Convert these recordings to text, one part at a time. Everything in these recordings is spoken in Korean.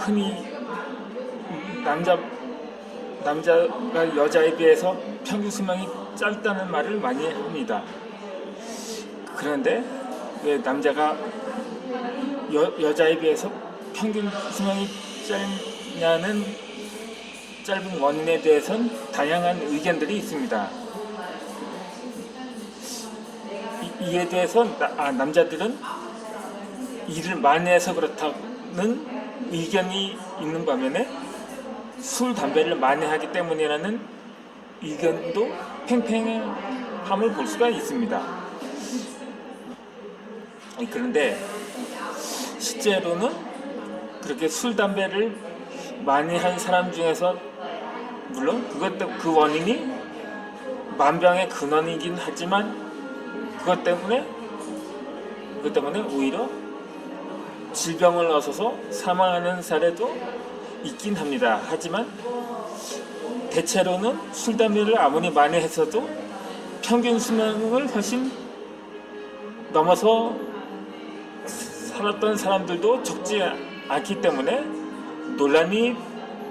흔히 남자가 여자에 비해서 평균 수명이 짧다는 말을 많이 합니다. 그런데 왜 남자가 여자에 비해서 평균 수명이 짧은 원인에 대해서는 다양한 의견들이 있습니다. 이에 대해서 남자들은 일을 많이 해서 그렇다는 의견이 있는 반면에 술, 담배를 많이 하기 때문이라는 의견도 팽팽함을 볼 수가 있습니다. 그런데 실제로는 그렇게 술, 담배를 많이 한 사람 중에서 물론 그 원인이 만병의 근원이긴 하지만 그것 때문에 오히려 질병을 얻어서 사망하는 사례도 있긴 합니다. 하지만 대체로는 술, 담배를 아무리 많이 했어도 평균 수명을 훨씬 넘어서 살았던 사람들도 적지 않기 때문에 논란이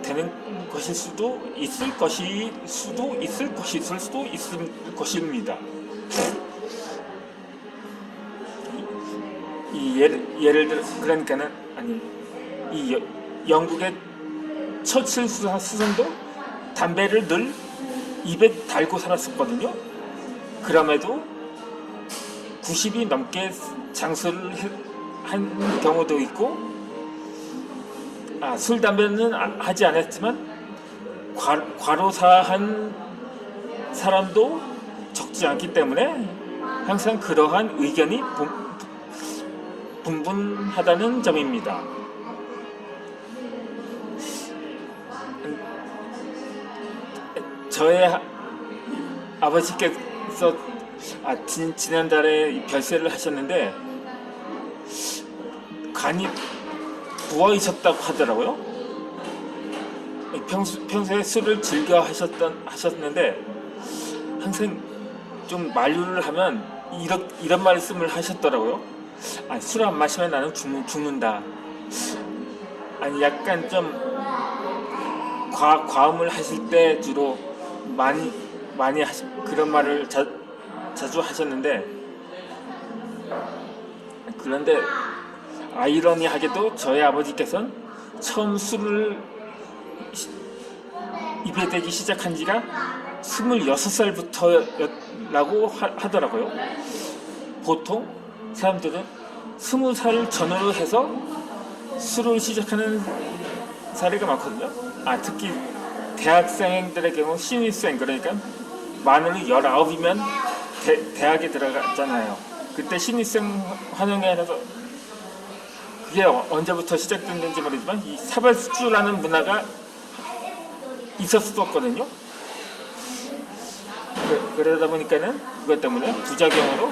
되는 것일 수도 있을 것입니다. 예를 들어 이 영국의 처칠 수상도 담배를 늘 입에 달고 살았었거든요. 그럼에도 90이 넘게 장수를 한 경우도 있고, 술, 담배는 하지 않았지만 과로사한 사람도 적지 않기 때문에 항상 그러한 의견이 분분하다는 점입니다. 저의 아버지께서 지난달에 별세를 하셨는데 간이 부어있었다고 하더라고요. 평소에 술을 즐겨 하셨는데 항상 좀 만류를 하면 이런 말씀을 하셨더라고요. 술 안 마시면 나는 죽는다. 약간 좀 과음을 하실 때 주로 많이 그런 말을 자주 하셨는데, 그런데 아이러니하게도 저희 아버지께서는 처음 술을 입에 대기 시작한 지가 26살부터라고 하더라고요. 보통 사람들은 20살 전후로 해서 술을 시작하는 사례가 많거든요. 특히 대학생들의 경우 신입생, 그러니까 만으로 19이면 대학에 들어갔잖아요. 그때 신입생 환영회라서 그게 언제부터 시작됐는지 모르지만 이 사발주라는 문화가 있었었거든요. 그러다 보니까는 그것 때문에 부작용으로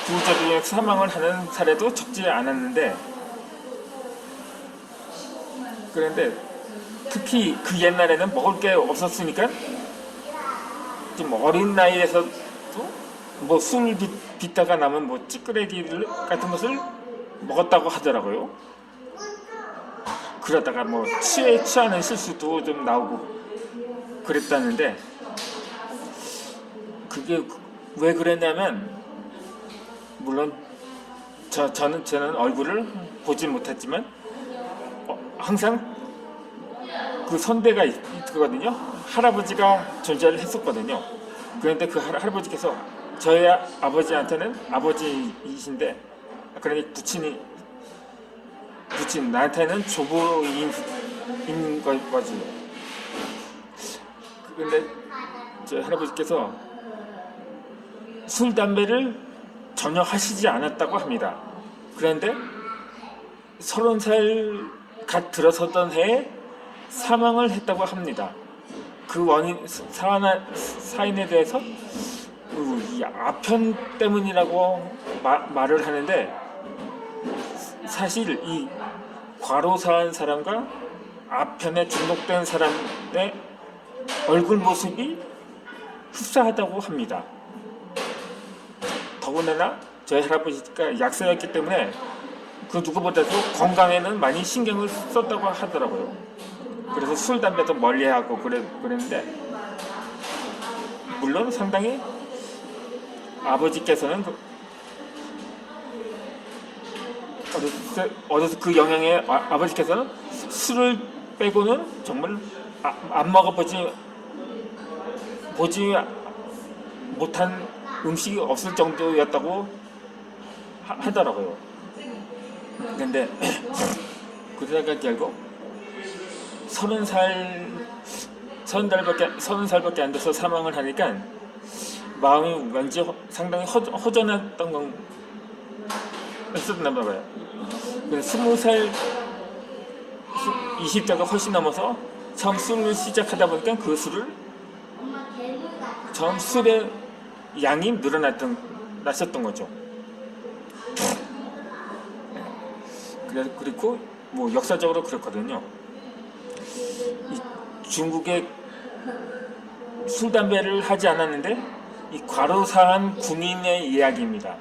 부작용에 사망을 하는 사례도 적지 않았는데, 그런데 특히 그 옛날에는 먹을 게 없었으니까 좀 어린 나이에서도 술 빚다가 남은 찌끄레기 같은 것을 먹었다고 하더라고요. 그러다가 취하는 실수도 좀 나오고 그랬다는데, 그게 왜 그랬냐면, 물론 저는 얼굴을 보지 못했지만 항상 그 선대가 있거든요. 할아버지가 존재를 했었거든요. 그런데 그 할아버지께서 저희 아버지한테는 아버지이신데, 그러니 부친 나한테는 조부인 거지. 그런데 저희 할아버지께서 술, 담배를 전혀 하시지 않았다고 합니다. 그런데 30살 갓 들어섰던 해에 사망을 했다고 합니다. 그 사인에 대해서 이 아편 때문이라고 말을 하는데, 사실 이 과로사한 사람과 아편에 중독된 사람의 얼굴 모습이 흡사하다고 합니다. 더군다나 저희 할아버지가 약사였기 때문에 그 누구보다도 건강에는 많이 신경을 썼다고 하더라고요. 그래서 술, 담배도 멀리하고 그랬는데, 물론 상당히 아버지께서는 어려서 그 영향에 아버지께서는 술을 빼고는 정말 안 먹어보지 못한 음식이 없을 정도였다고 하더라고요. 근데 그러다가 결국 30살밖에 안 돼서 사망을 하니까 마음이 왠지 상당히 허전했던 건 했었나 봐요. 그래서 20살, 20대가 훨씬 넘어서 처음 술을 시작하다 보니까 그 술의 양이 났었던 거죠. 그리고 뭐 역사적으로 그렇거든요. 중국에 술, 담배를 하지 않았는데 이 과로사한 군인의 이야기입니다.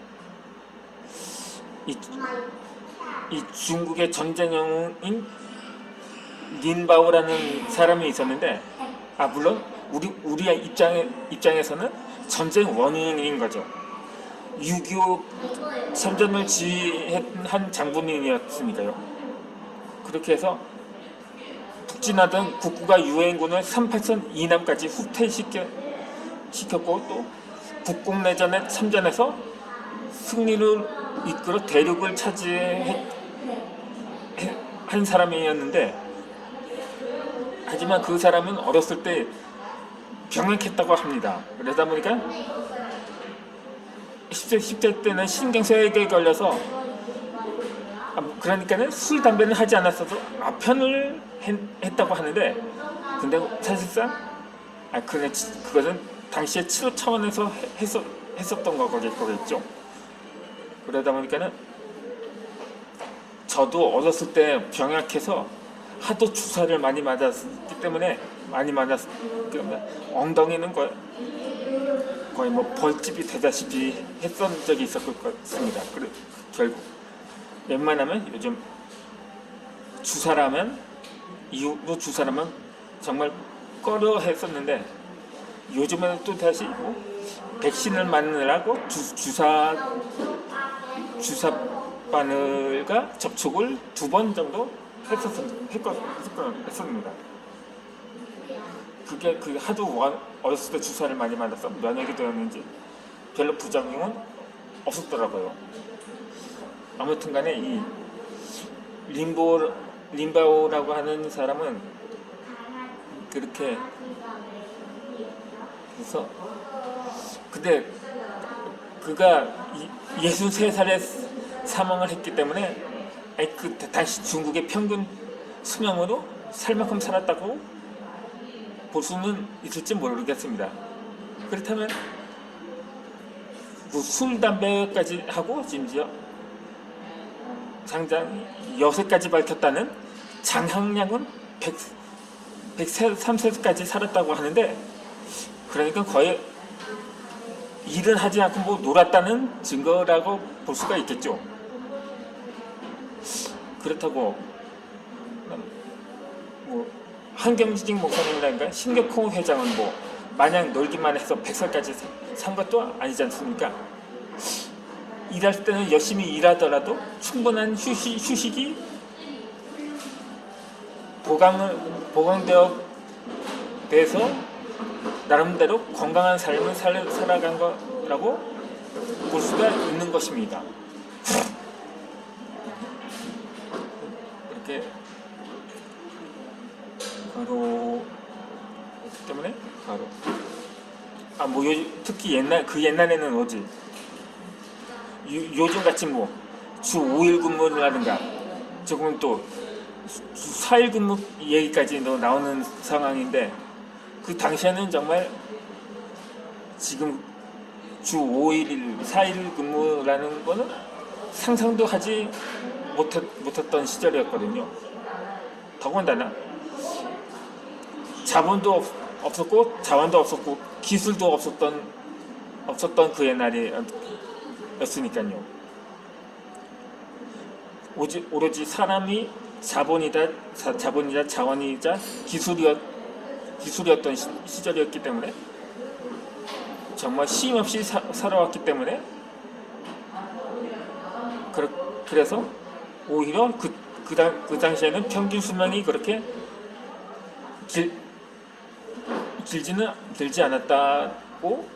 이 중국의 전쟁형인 린바오라는 사람이 있었는데, 물론 우리 입장에서는 전쟁 원흉인 거죠. 6.25 참전을 지휘한 장군이었으니까요. 그렇게 해서 북진하던 국구가 유엔군을 38선 이남까지 후퇴시켰고, 또 국공내전에 참전해서 승리를 이끌어 대륙을 차지한 사람이었는데, 하지만 그 사람은 어렸을 때 병약했다고 합니다. 그러다 보니까 10대 때는 신경쇠약에 걸려서, 그러니까는 술, 담배는 하지 않았어도 아편을 했다고 하는데, 근데 사실상 그것은 당시에 치료 차원에서 했었던 거겠죠. 그러다 보니까는 저도 어렸을 때 병약해서 하도 주사를 많이 맞았기 때문에 엉덩이는 거의 뭐 벌집이 되다시피 했던 적이 있었을 것 같습니다. 결국 웬만하면 요즘 이후로 주사라면 정말 꺼려 했었는데, 요즘에는 또 다시 백신을 맞느라고 주사 바늘과 접촉을 2번 정도 했었습니다. 그게 하도 어렸을 때 주사를 많이 맞아서 면역이 되었는지 별로 부작용은 없었더라고요. 아무튼 간에 이 린바오라고 하는 사람은 그렇게 해서, 근데 그가 63살에 사망을 했기 때문에 당시 중국의 평균 수명으로 살 만큼 살았다고 볼 수는 있을지 모르겠습니다. 그렇다면 뭐 술, 담배까지 하고 심지어 장장 여세까지 밝혔다는 장항량은 103세까지 살았다고 하는데, 그러니까 거의 일은 하지 않고 뭐 놀았다는 증거라고 볼 수가 있겠죠. 그렇다고 뭐 한경직 목사님이라든가 신격홍 회장은 뭐 마냥 놀기만 해서 100살까지 산 것도 아니지 않습니까? 일할 때는 열심히 일하더라도 충분한 휴식이 보강되어 돼서 나름대로 건강한 삶을 살아간 거라고 볼 수가 있는 것입니다. 이렇게 바로 그렇기 때문에 특히 옛날에는 요즘 같이 뭐 주 5일 근무라든가, 조금 또 주 4일 근무 얘기까지도 나오는 상황인데, 그 당시에는 정말 지금 주 5일, 4일 근무라는 거는 상상도 하지 못했던 시절이었거든요. 더군다나 자본도 없었고 자원도 없었고 기술도 없었던 그 옛날이었으니까요. 오로지 사람이 자본이자 자원이자 기술이었던 시절이었기 때문에, 정말 쉼 없이 살아왔기 때문에, 그래서 오히려 그 당시에는 평균 수명이 그렇게 길지 않았다고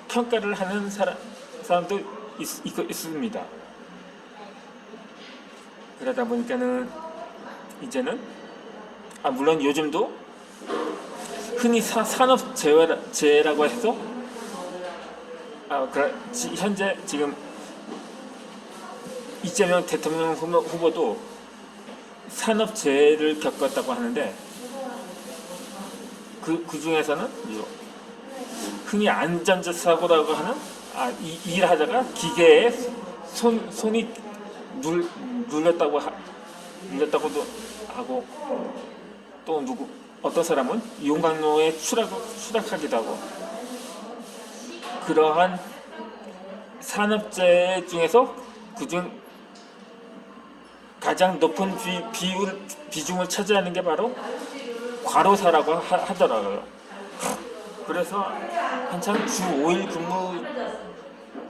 평가를 하는 사람도 있습니다. 그러다 보니까는 이제는 물론 요즘도 흔히 산업재해라고 해서 현재 지금 이재명 대통령 후보도 산업재해를 겪었다고 하는데, 그 중에서는 흔히 안전사고라고 하는 일하다가 기계에 손이 눌렸다고도 하고, 또 어떤 사람은 용광로에 추락하기도 하고, 그러한 산업재해 중에서 그중 가장 높은 비중을 차지하는 게 바로 과로사라고 하더라고요. 그래서 한창 주 5일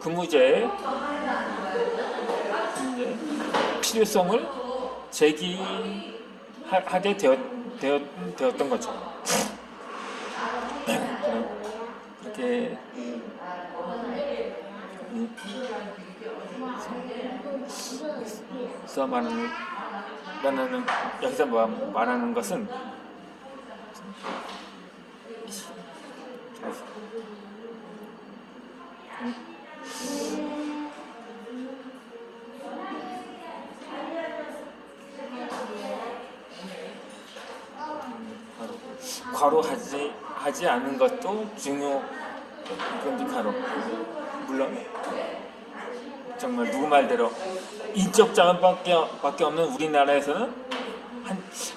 근무제의 필요성을 제기하게 되었던 거죠. 그렇게 여기서 말하는 것은 과로하지 않은 것도 그런지 물론 정말 누구 말대로 인적 자원밖에 없는 우리나라에서는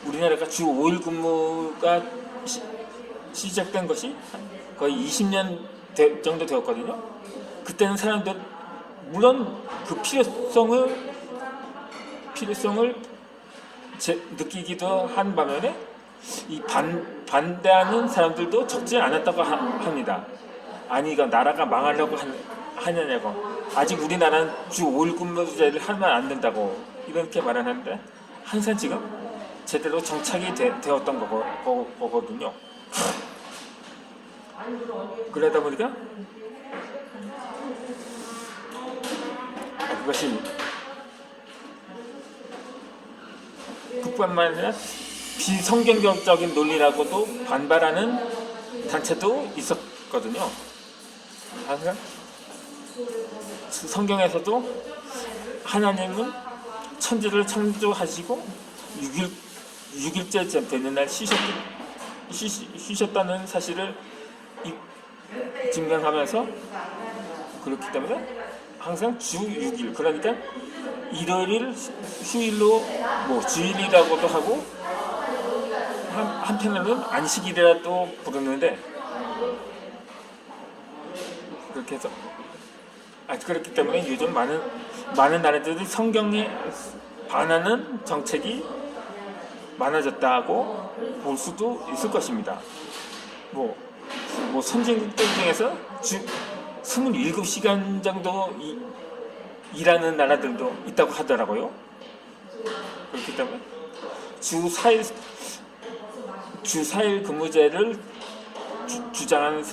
우리나라가 주 5일 근무가 시작된 것이 거의 20년 정도 되었거든요. 그때는 사람들 물론 그 필요성을 느끼기도 한 반면에 이 반대하는 사람들도 적지 않았다고 합니다. 아니 이거 나라가 망하려고 하냐고, 아직 우리나라는 주 5일 근무제를 하면 안 된다고 이렇게 말하는데, 항상 지금 제대로 정착이 되었던 거거든요. 그러다 보니까 그것이 그뿐만 아니라 비성경적인 논리라고도 반발하는 단체도 있었거든요. 항상 성경에서도 하나님은 천지를 창조하시고 6일째 되는 날 쉬셨다는 사실을 증명하면서, 그렇기 때문에 항상 주 6일, 그러니까 일요일을 휴일로 주일이라고도 하고, 한편으로는 안식일이라도 부르는데, 그렇게 해서 그렇기 때문에 요즘 많은 나라들이 성경에 반하는 정책이 많아졌다고 볼 수도 있을 것입니다. 선진국들 중에서 주 27시간 정도 일하는 나라들도 있다고 하더라고요. 그렇기 때문에 주 4일 근무제를 주장하는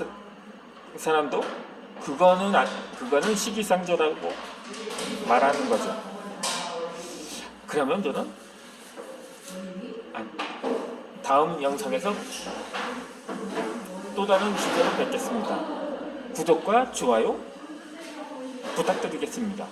사람도 그거는 시기상조라고 말하는 거죠. 그러면 저는 다음 영상에서 또 다른 주제로 뵙겠습니다. 구독과 좋아요 부탁드리겠습니다.